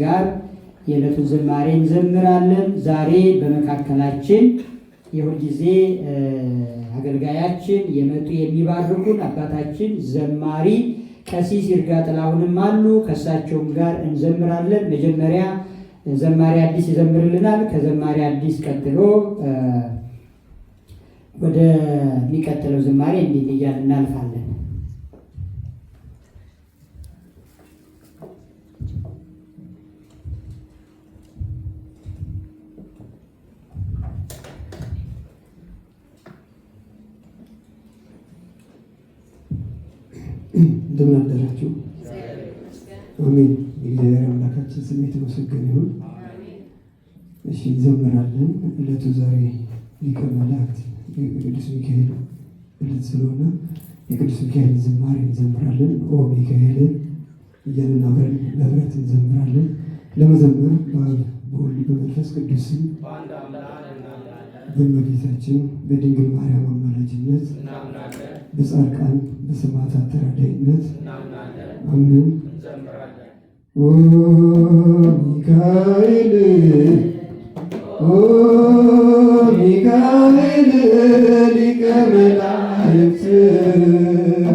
ጋር የዕለቱን ዝማሬ እንዘምራለን። ዛሬ በመካከላችን የሁልጊዜ አገልጋያችን የመጡ የሚባርኩን አባታችን ዘማሪ ቀሲስ ይርጋ ጥላሁንም አሉ። ከእሳቸውም ጋር እንዘምራለን። መጀመሪያ ዘማሪ አዲስ ይዘምርልናል። ከዘማሪ አዲስ ቀጥሎ ወደሚቀጥለው ዝማሬ እንዲህ እያልን እናልፋለን። እንደምን አደራችሁ? አሜን። የእግዚአብሔር አምላካችን ስም የተመሰገነ ይሁን። እሺ እንዘምራለን። ዕለቱ ዛሬ ሊቀ መላእክት የቅዱስ ሚካኤል ዕለት ስለሆነ የቅዱስ ሚካኤል ዝማሬ እንዘምራለን። ኦ ሚካኤል እያልን አብረን በህብረት እንዘምራለን። ለመዘመር በአብ በወልድ በመንፈስ ቅዱስ ስም በእመቤታችን በድንግል ማርያም አማላጅነት በጻድቃን በሰማዕታት ተራዳኢነት አምነን ኦ ሚካኤል ሚካኤል ሊቀ መላእክት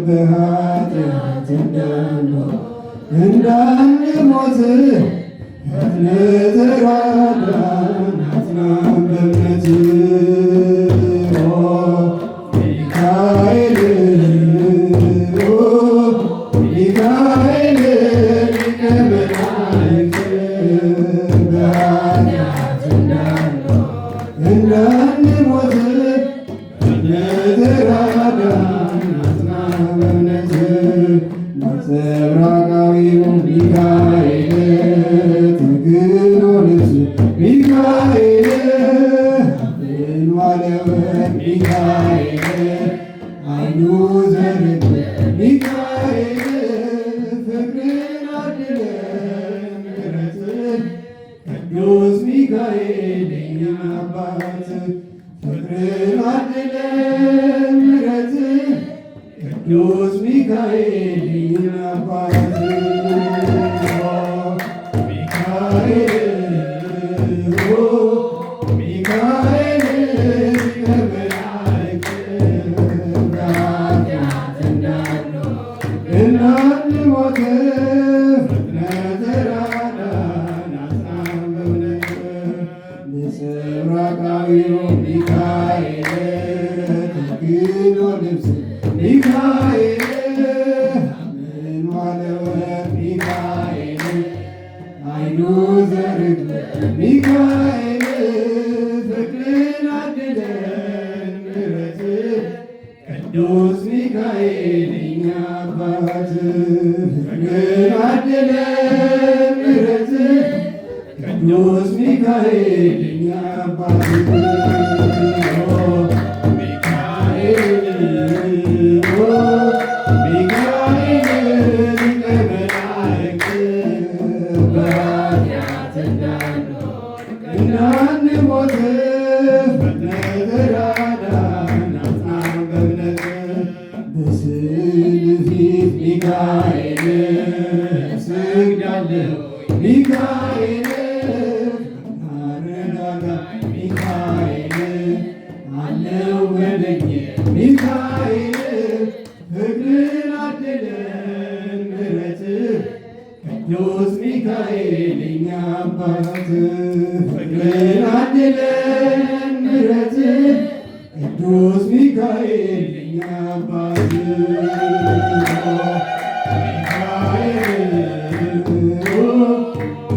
በኃጢአት እንዳንሞት ተራዳን አጽናን በእምነት ሚካኤል ሚካኤል ሊቀ መላእክት በኃጢአት እንዳንሞት ተራዳን አጽናን በእምነት ነጸብራቃዊው ሚካኤል ተክህኖ ልብስ ሚካኤል አምልዋለው ሚካኤል አይኑ ዘርግ ሚካኤል ፍቅርን አድለን ምሕረትን ቅዱስ ሚካኤል የኛ አባት ፍቅርን አድለን ምሕረትን ቅዱስ ሚካኤል የኛ አባት ሚካኤል ሚካኤል ሊቀ መላእክት በኃጢአት እንዳንሞት ፈጥነህ ተራዳን አጽናን በእምነት ነጸብራቃዊው ሚካኤል ተክህኖ ልብስ ሚካኤል አምልዋለው ሚካኤል አይኑ ዘርግ ሚካኤል ፍቅርን አድለን ምሕረትን ቅዱስ ሚካኤል የኛ አባት ፍቅርን አድለን ምሕረትን ቅዱስ ሚካኤል የኛ አባት ሚካኤል ሚካኤል ሊቀ መላእክት በኃጢአት እንዳንሞት ፈጥነህ ተራዳን አጽናን በእምነት በስዕል ፊት ሚካኤል እሰግዳለሁ ሚካኤል አረጋጋኝ ሚካኤል አለው በለኝ ሚካኤል ፍቅርን አድለን ምሕረትህ ቅዱስ ሚካኤል የኛ አባት ፍቅርን አድለን ምሕረትህ ቅዱስ ሚካኤል የኛ አባት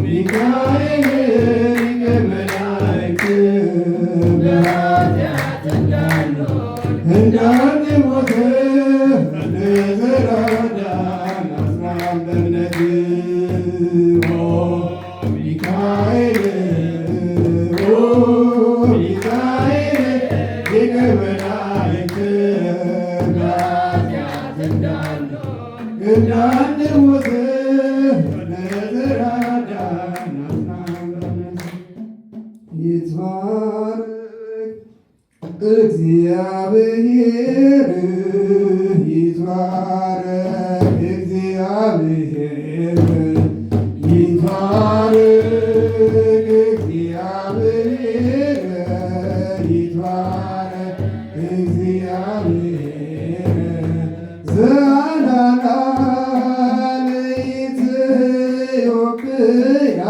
ሚካኤል ሊቀ መላእክት በኃጢአት እንዳንሞት ፈጥነህ ተራዳን አጽናን በእምነት ሚካኤል ሚካኤል ሊቀ መላእክት በኃጢአት እንዳንሞት ፈጥነህ ተራዳን አጽናን በእምነት ይትባረክ እግዚአብሔር ይትባረክ እግዚአብሔር ይትባረክ እግዚአብሔር ይትባረክ እግዚአብሔር ዘአዳነ ለኢትዮጵያ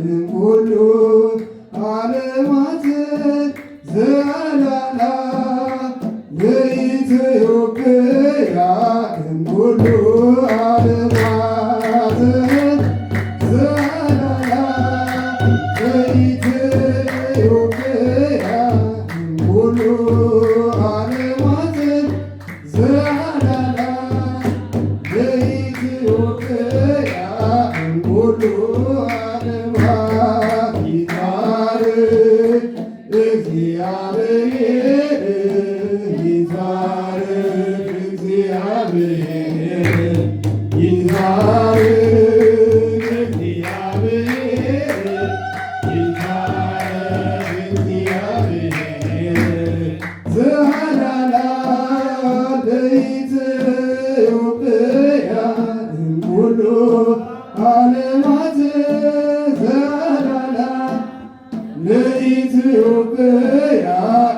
እምኩሉ ዓለማት ዘአዳነ ለኢትዮጵያ እምኩሉ ዓለማት ዘአዳነ ለኢትዮጵያ እምኩሉ ዓለማት ዘአዳነ ለኢትዮጵያ እምኩሉ ዓለማት ይትባረክ እግዚአብሔር ይትባረክ እግዚአብሔር ይትባረክ እግዚአብሔር ይትባረክ እግዚአብሔር ዘአዳነ ለኢትዮጵያ እምኩሉ ዓለማት ዘአዳነ ለኢትዮጵያ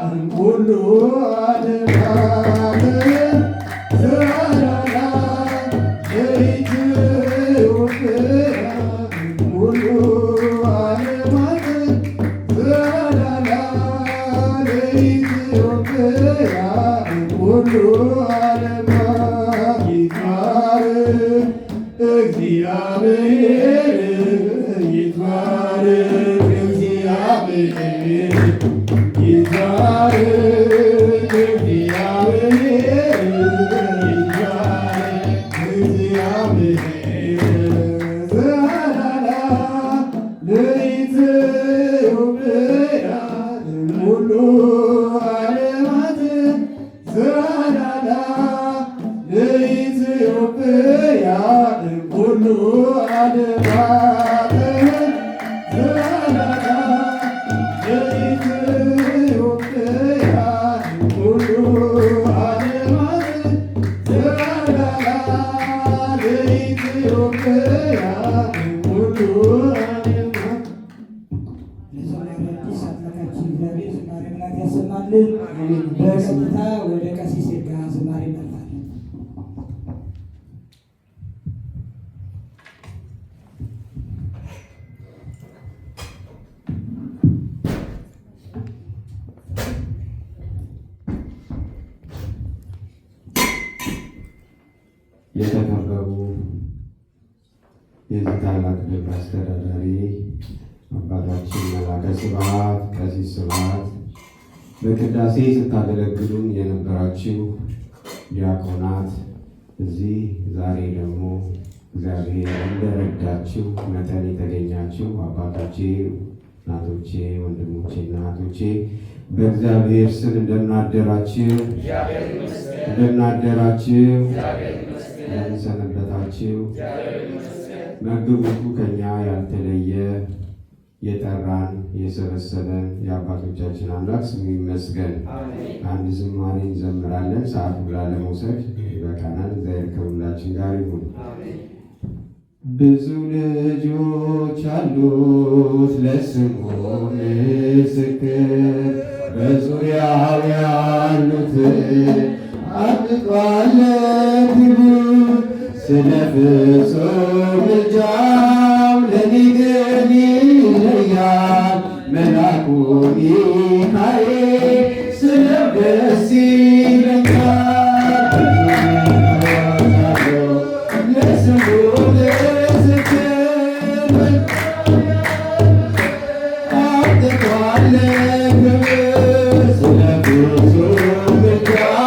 እምኩሉ ዓለማት ዘአዳነ ለኢትዮጵያ እምኩሉ ዓለማት ዘአዳነ ለኢትዮጵያ እምኩሉ ዓለማት ይትባረክ እግዚአብሔር ይትባረክ እግዚአብሔር ይትባረክ እግዚአብሔር ይትባረክ እግዚአብሔር ዘአዳነ ለኢትዮጵያ እምኩሉ ዓለማት ዘአዳነ ለኢትዮጵያ እምኩሉ ዓለማት ዘአዳነ ለኢትዮጵያ እምኩሉ ዓለማት ዘአዳነ ለኢትዮጵያ እምኩሉ ዓለማት ለዘመናት አዲስ አምላካችን እግዚአብሔር ዝማሬ መላእክት ያሰማልን። በቀጥታ ወደ ቀሲስ ይርጋ ዝማሬ እናልፋለን። የተከበሩ የዚህ ታላቅ ደብር አስተዳዳሪ አባታችን መላከ ስብሐት ቀሲስ ስብሐት፣ በቅዳሴ ስታገለግሉን የነበራችሁ ዲያቆናት፣ እዚህ ዛሬ ደግሞ እግዚአብሔር እንደረዳችሁ መጠን የተገኛችሁ አባቶቼ፣ እናቶቼ፣ ወንድሞቼና እህቶቼ በእግዚአብሔር ስም እንደምናደራችሁ እንደምንሰነበታችሁ መግቡቱ ከኛ ያልተለየ የጠራን የሰበሰበን የአባቶቻችን አምላክ ስሙ ይመስገን። አንድ ዝማሬ እንዘምራለን። ሰዓት ብላ ለመውሰድ ይበቃናል። እግዚአብሔር ከሁላችን ጋር ይሁን። ብዙ ልጆች አሉት ለስሙ ምስክር፣ በዙሪያው ያሉትን አጥቋል ክቡር። ስለ ፍጹም ምልጃው ለኔ ግን ይለያል መልአኩ ሚካኤል፣ ስለው ደስ ይለኛል። ለስሙ ምስክር አጥቋል ክቡር። ስለ ፍጹም ምልጃው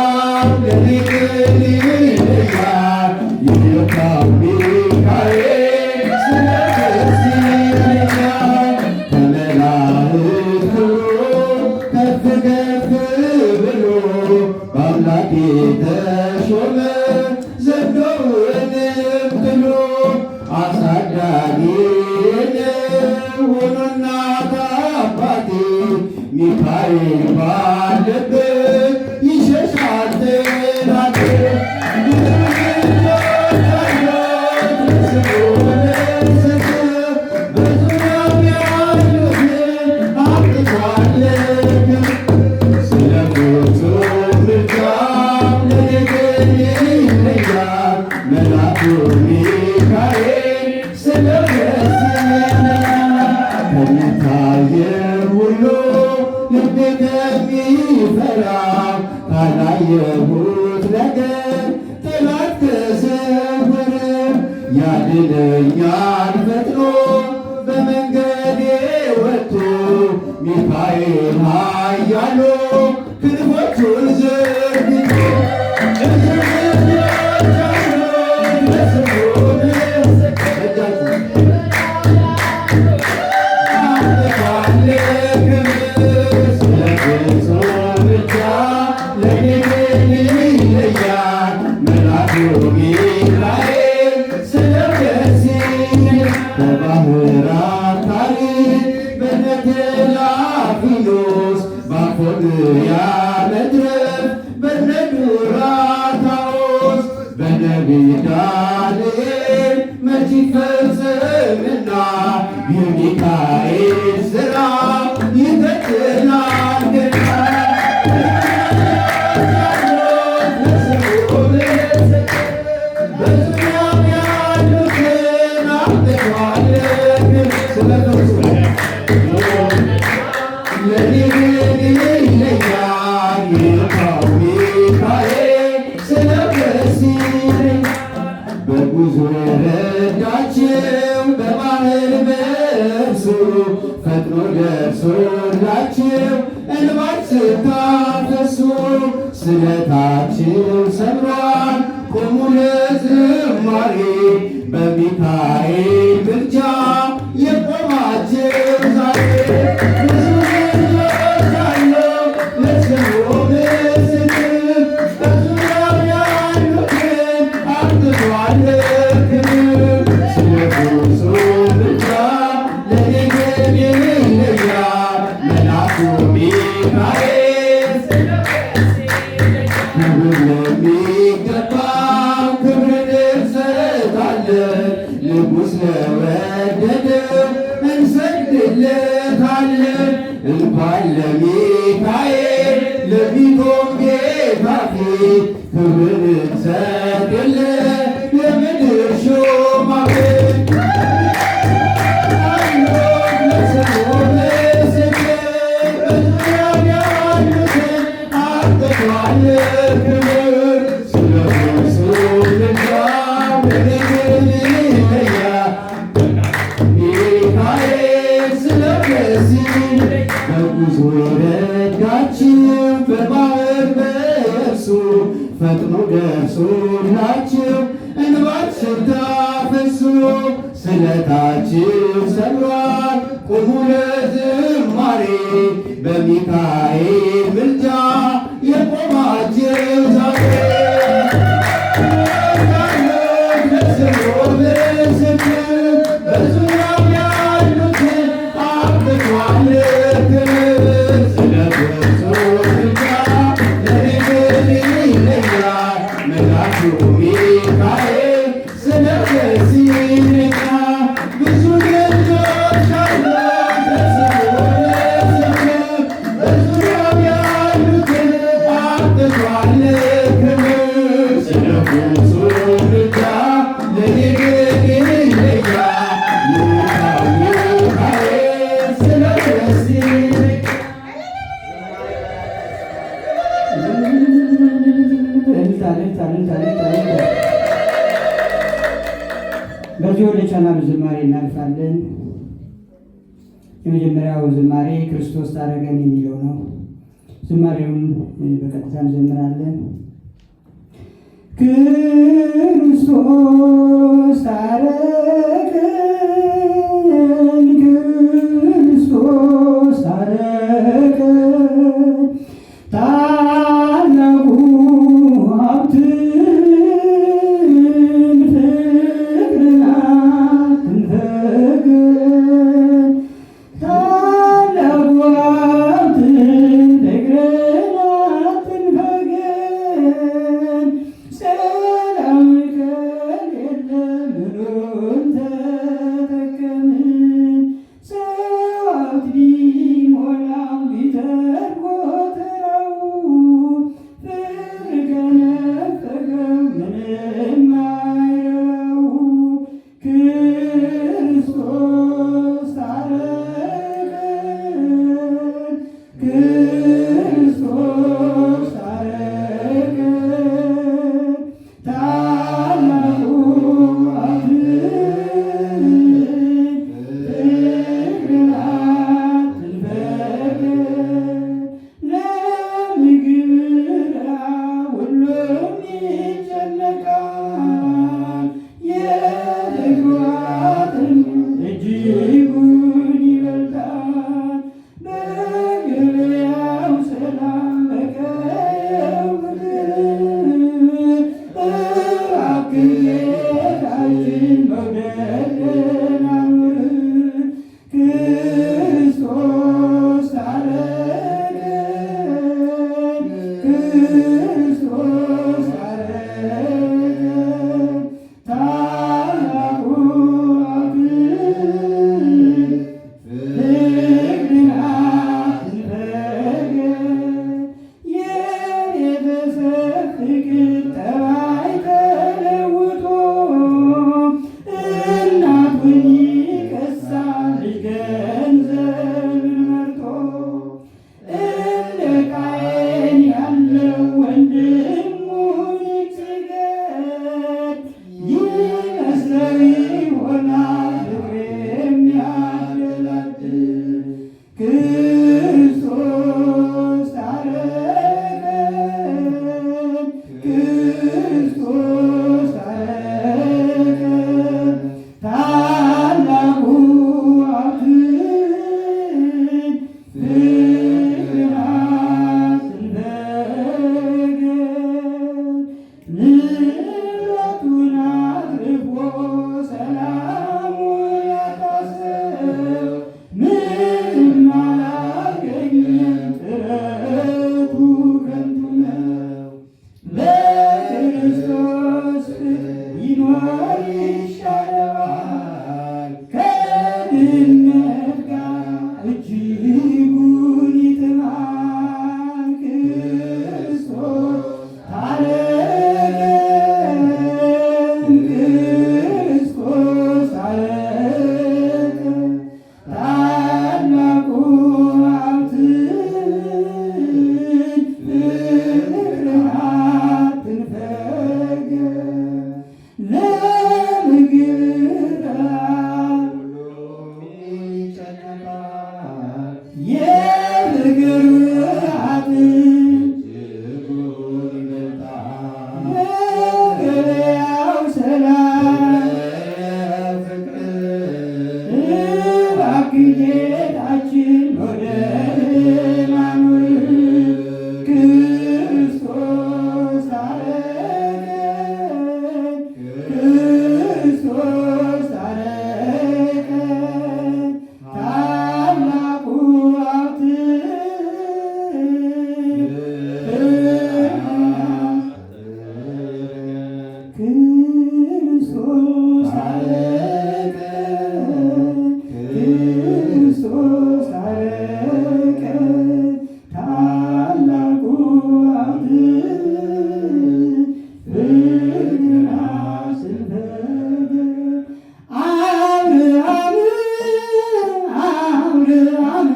ለኔ ግን ይለያል መልአኩ ሚካኤል፣ ስለው ደስ ይለኛል። ከመላእክት ከፍ ከፍ ብሎ በአምላክ የተሾመ ዘንዶውንም ጥሎ አሳዳጊን ሆኖና ከአባቴ ሚካኤል ባለበት ይሸሻል ጠላቴ። ብዙ ልጆች አሉት የሚፈራው ካላየሁት ነገር ጠላት ከሰወረ ያድነኛል ፈጥኖ በመንገዴ ወጥቶ ሚካኤል ኃያሉ ክንፎቹን ዘርግቶ የሚካኤል ሥራ ይቀጥላል ገና በዙሪያው ያሉትን አጥተዋል ለኔ ግን ይለያል ይልካው ሚካኤል ስለበሲር በጉዞ ረዳቸው በባህር በእርሱ ፈጥኖ ደርሶላቸው እንባችሁ ስታፈሱ ስለታችሁ ሰምሯል ቆሙ ለዝማሬ በሚካኤል ምልጃ የቆማችሁ ዛሬ ብዙ ልጆች አለው ለስሙ ምስክር በዙሪያው ያሉትን አብዝቷል ክብር ስለ ብዙ ምልጃ ለኔ ግን ይለያል መልአኩ ሚካኤል ክብር ለሚገባው ክብርን እንሰጣለን ንጉሥ ለወደደው እንሰግድለታለን እንኳን ለሚካኤል ለሚቆም ጌታ ፊት ክብርን እንሰግድለት የምድር ሹማምንት በጉዞ የረዳችሁ በባህር በየብሱ ፈጥኖ ደርሶላችሁ እንባችሁን ስታፈሱ ስለታችሁ ሰምሯል ቁሙ ለዝማሬ በሚካኤል ምልጃ የቆማችሁ ዛሬ በዙሪያው ያሉትን አብዝቷል ክብር ስለ ብዙ ምልጃ ለኔ ግን ይለያል መልአኩ ሚካኤል ስለበሲርና ብዙ ልጆች አሉት ለስሙ ምስክር በዙሪያው ያሉትን አብዝቷል ክብር ስለ ብዙ ምልጃ ለኔ ግን ይለያል ሚካኤል ስለበሲር በዚህ ወደ ቻናሉ ዝማሬ እናልፋለን። የመጀመሪያው ዝማሬ ክርስቶስ ታረቀን የሚለው ነው። ዝማሬውን በቀጥታ እንዘምራለን። ክርስቶስ ታረቀን፣ ክርስቶስ ታረቀን ታላቁ ሀብትን ፍቅርን አትንፈገን ታላቁ ሀብትን ፍቅርን አትንፈገን ሰላም ከሌለ ምኑን ተተካ ክርስቶስ ታረቀን፣ ክርስቶስ ታረቀን። ታላቁ ሀብትን ፍቅርን አትንፈገን። ንብረቱን አትርፎ ሰላሙን ያጣ ሰው ምንም አላገኘም፣ ጥረቱ ከንቱ ነው። በክርስቶስ ይኖር ይሻለዋል፣ ከድህነት ጋር እጅጉን ይጥማል። ክርስቶስ ታረቀን፣ ክርስቶስ ታረቀን። ታላቁ ሀብትን ፍቅርን አትንፈገን። ለምግብ ረሃብ ሁሉም ይጨነቃል፣ የምግብ ረሃብን እጅጉን ይበልጣል። ለገበያው ሰላም እባክህ ጌታችን ወደን አኑር። ክርስቶስ ታረቀን፣ ክርስቶስ ታረቀን። ታላቁ ሀብትን ክርስቶስ ታረቀን፣ ክርስቶስ ታረቀን። ታላቁ ሀብትን ፍቅርን አትንፈገን። አብርሃም አብርሃም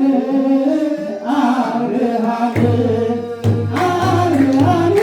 አብርሃም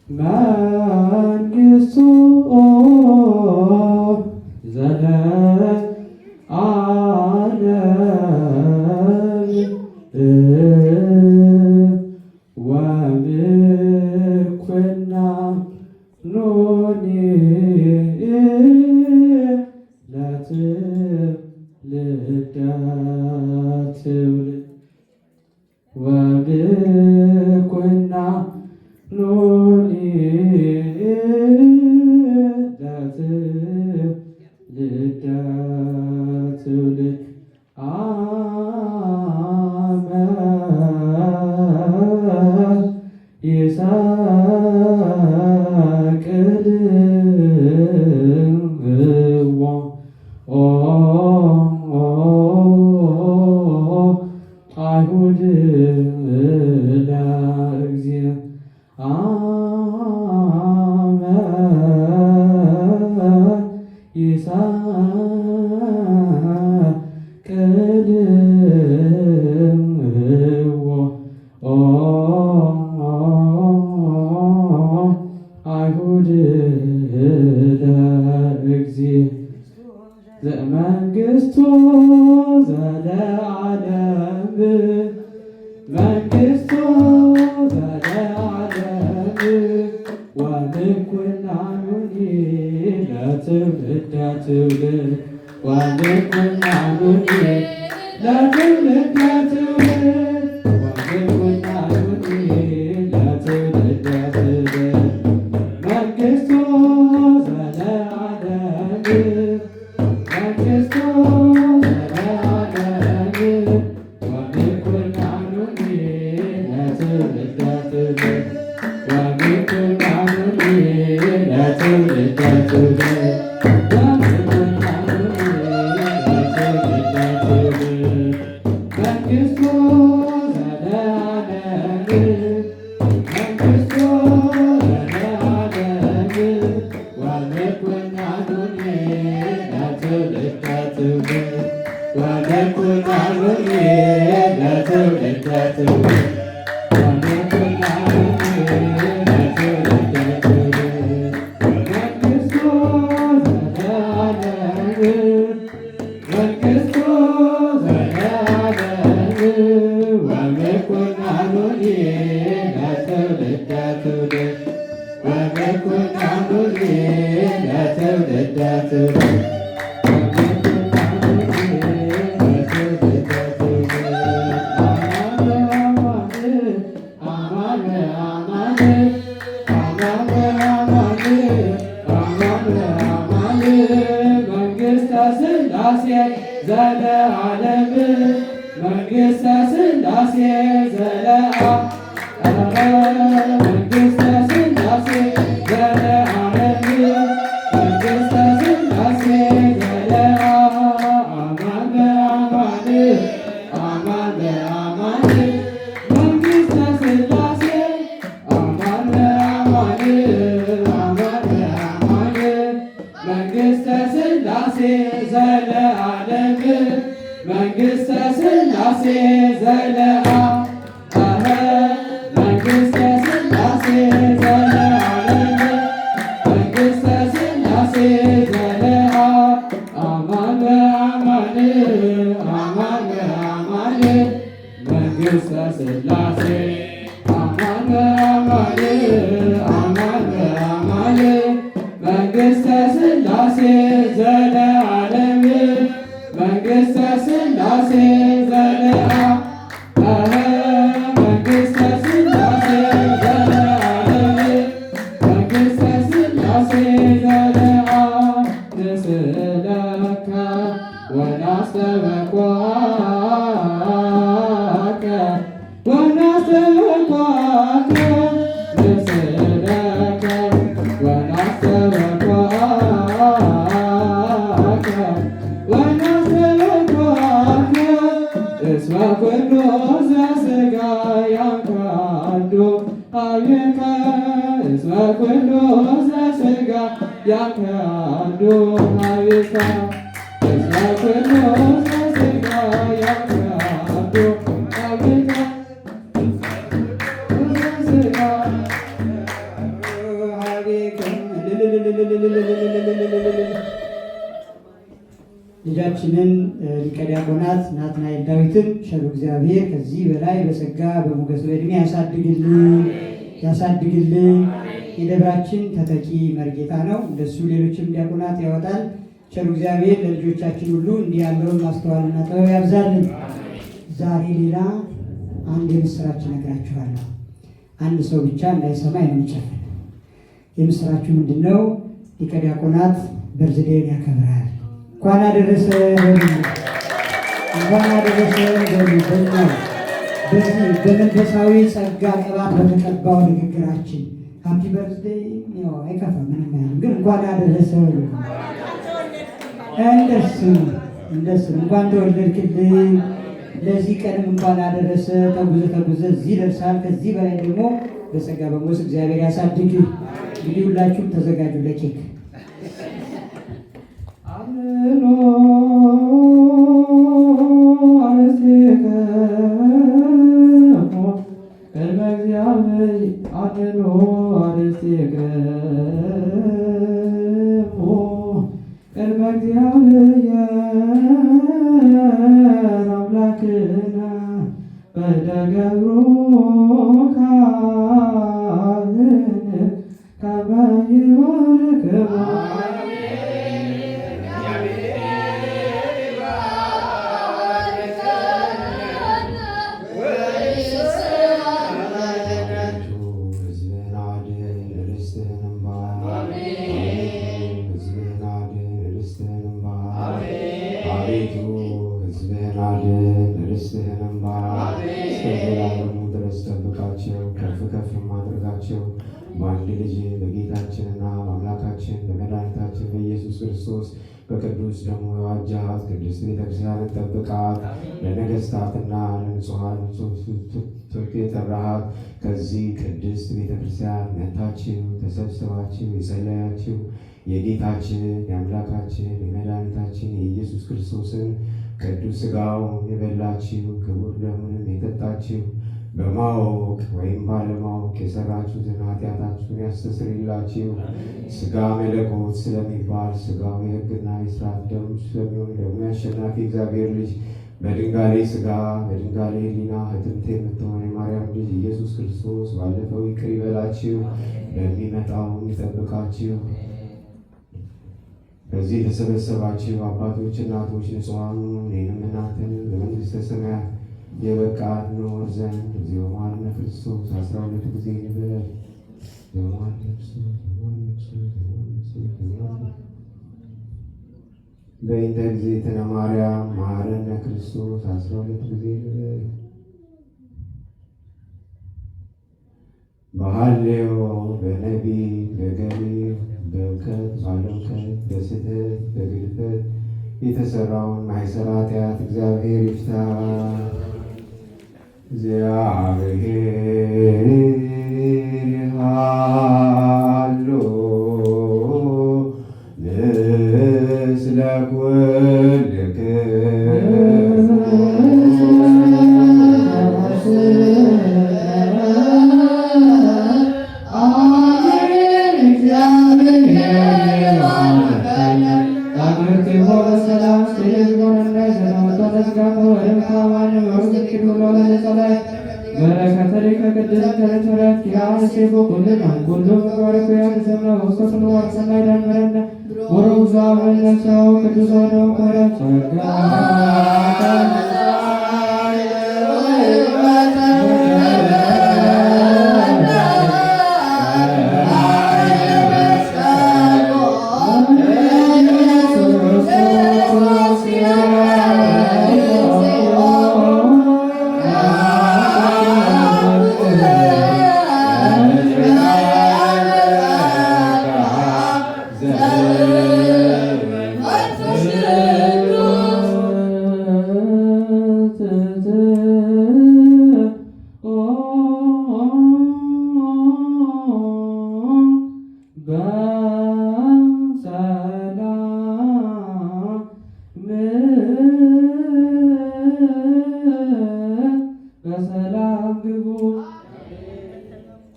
መንግሥቱ ዘለዓለም ወምኩና ኖኒ ለትውልደ ትውልድ ወምኩና ኖኒ ለትውልደ ትውልድ አመ ይሰቅልዎ አይሁድ ለእግዚእ አመ ይሰቅልዎ አይሁድ ለእግዚእ ዘመንግሥቱ ዘለዓለም መንግሥቱ ዘለዓለም ወምኩናኑኒ ለትውልደ ትውልድ ወምኩናኑኒ ለትውልደ ትውልድ ወምኩናኑኒ ለትውልደ ትውልድ መንግሥቱ ዘለዓለም መንግሥቱ ዘለዓለም ወምኩናኑኒ ለትውልደ ትውልድ ወምኩናኑኒ ለትውልደ ትውልድ መንግሥቱ ዘለዓለም መንግሥቱ ዘለዓለም ወምኩናኑኒ ለትውልደ ትውልድ ወምኩናኑኒ ለትውልደ ትውልድ ዘለዓለም መንግሥተ ሥላሴ ዘለዓለም መንግሥተ ሥላሴ ዘለዓለም መንግሥተ ሥላሴ ዘለዓለም አማን በአማን መንግሥተ ሥላሴ አማን በአማን መንግሥተ ሥላሴ ዘለዓለም መንግሥተ ሥላሴ ዘለዓለም መንግሥተ ሥላሴ ዘለዓለም መንግሥተ ሥላሴ ዘለዓለም አማን በአማን መንግሥተ ሥላሴ አማን በአማን መንግሥተ ሥላሴ ዘለዓለም መንግሥተ ሥላሴ ዘለዓለም መንግሥተ ሥላሴ ዘለዓለም መንግሥተ ሥላሴ ዘለዓለም ንስእለከ ወናስተበኳከ ወናስተበኳከ ንስእለከ ወናስተበኳከ ወናስተበኳከ እስመ ኩሉ ዘሥጋ ያንኳዱ አብከ እስመ ኩሉ ዘሥጋ ያንኳዱ አብከ እስመ ኩሉ ዘሥጋ ያንኳዱ አብከ ዘሥጋ አባታችንን ሊቀ ዲያቆናት ናትናኤል ዳዊትን ቸሩ እግዚአብሔር ከዚህ በላይ በጸጋ በሞገስ በዕድሜ ያሳድግልን። የደብራችን ተተኪ መርጌታ ነው። እንደሱ ሌሎችም ዲያቆናት ያወጣል። ቸሩ እግዚአብሔር ለልጆቻችን ሁሉ እንዲህ ያለውን ማስተዋልና ጥበብ ያብዛልን። ዛሬ ሌላ አንድ የምስራች እነግራችኋለሁ። አንድ ሰው ብቻ እንዳይሰማ የሚጨፍን የምስራችሁ ምንድን ነው? ሊቀ ዲያቆናት በርዝዴን ያከብራል። እንኳን አደረሰ እንኳን አደረሰ። በዚህ በመንፈሳዊ ጸጋ ቅባት በተቀባው ንግግራችን ሃፒ በርዝዴይ አይከፋም፣ ምንም አይልም። ግን እንኳን አደረሰ እንደሱ እንኳን ተወለድክልን፣ ለዚህ ቀንም እንኳን አደረሰ። ተጉዘ እዚህ ደርሳል። ከዚህ በላይ ደግሞ በጸጋ በሞገስ እግዚአብሔር ያሳድግ። እንግዲህ ሁላችሁም ተዘጋጁ ለኬክ። በአንድ ልጅ በጌታችንና በአምላካችን በመድኃኒታችን በኢየሱስ ክርስቶስ በቅዱስ ደሙ የዋጃት ቅድስት ቤተክርስቲያንን ጠብቃት። ለነገሥታትና ለንጹሐን የጠራሃት ከዚህ ቅድስት ቤተክርስቲያን መጥታችሁ ተሰብስባችሁ የጸለያችሁ የጌታችን የአምላካችን የመድኃኒታችን የኢየሱስ ክርስቶስን ቅዱስ ሥጋውን የበላችሁ ክቡር ደሙንም የጠጣችሁ በማወቅ ወይም ባለማወቅ የሰራችሁትን ኃጢአታችሁን ያስተሰርይላችሁ። ሥጋ መለኮት ስለሚባል ሥጋው የሕግና የሥርዓት ደሙ ስለሚሆን ደግሞ የአሸናፊ እግዚአብሔር ልጅ በድንጋሌ ሥጋ በድንጋሌ ሕሊና ሕትምት የምትሆን የማርያም ልጅ ኢየሱስ ክርስቶስ ባለፈው ይቅር ይበላችሁ፣ በሚመጣው ይጠብቃችሁ። በዚህ የተሰበሰባችሁ አባቶች፣ እናቶች፣ ንጹሐኑ እኔንም እናንተንም በመንግሥተ ሰማያት የበቃን እንኖር ዘንድ እግዚኦ መሐረነ ክርስቶስ 12 ጊዜ ንበል። በእንተ እግዝእትነ ማርያም መሐረነ ክርስቶስ 12 ጊዜ ንበል። በሐሌዮ በነቢብ በገቢር በእውቀት ባለእውቀት በስህተት በግድፈት የተሰራውን ማይሰራ ኃጢአት እግዚአብሔር ይፍታ። እግዚአብሔር ይሃሎ ምስለ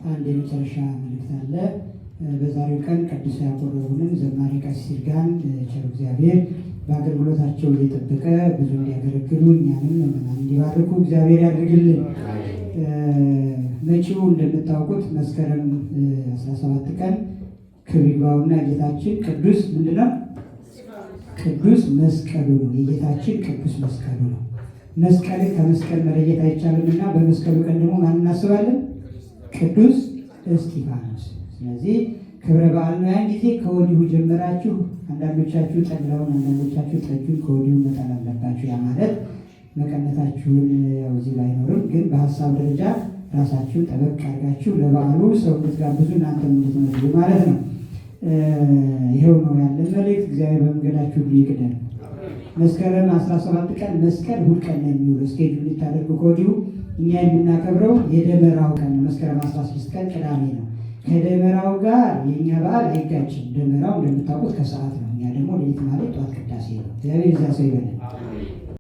አንድ የመጨረሻ መልእክት አለ። በዛሬው ቀን ቅዱስ ያቆረቡንን ዘማሪ ቀሲስ ይርጋን ቸሩ እግዚአብሔር በአገልግሎታቸው እየጠበቀ ብዙ እንዲያገለግሉ እኛንም ምናምን እንዲባርኩ እግዚአብሔር ያድርግልን። መጪው እንደምታውቁት መስከረም 17 ቀን ክብር ይግባውና ጌታችን ቅዱስ ምንድነው? ቅዱስ መስቀሉ ነው። የጌታችን ቅዱስ መስቀሉ ነው። መስቀልን ከመስቀል መለየት አይቻልምና በመስቀሉ ቀን ደግሞ ማን እናስባለን? ቅዱስ እስጢፋኖስ። ስለዚህ ክብረ በዓል ነው። ያን ጊዜ ከወዲሁ ጀምራችሁ አንዳንዶቻችሁ ጠላውን፣ አንዳንዶቻችሁ ጠጁን ከወዲሁ መጣል አለባችሁ። ያ ማለት መቀነታችሁን ያው እዚህ ባይኖርም ግን በሀሳብ ደረጃ ራሳችሁን ጠበቅ አድርጋችሁ ለበዓሉ ሰው እንድትጋብዙ እናንተ እንድትመጡ ማለት ነው። ይኸው ነው ያለን መልእክት። እግዚአብሔር በመንገዳችሁ ይቅደም። መስከረም 17 ቀን መስቀል እሑድ ቀን ነው የሚውለው። እስኬጁል ልታደርጉ ከወዲሁ። እኛ የምናከብረው የደመራው ቀን ነው። መስከረም 16 ቀን ቅዳሜ ነው። ከደመራው ጋር የእኛ በዓል አይጋጭም። ደመራው እንደምታውቁት ከሰዓት ነው። እኛ ደግሞ ሌሊት ማለት ጠዋት ቅዳሴ ነው። እግዚአብሔር እዛ ሰው ይበለን።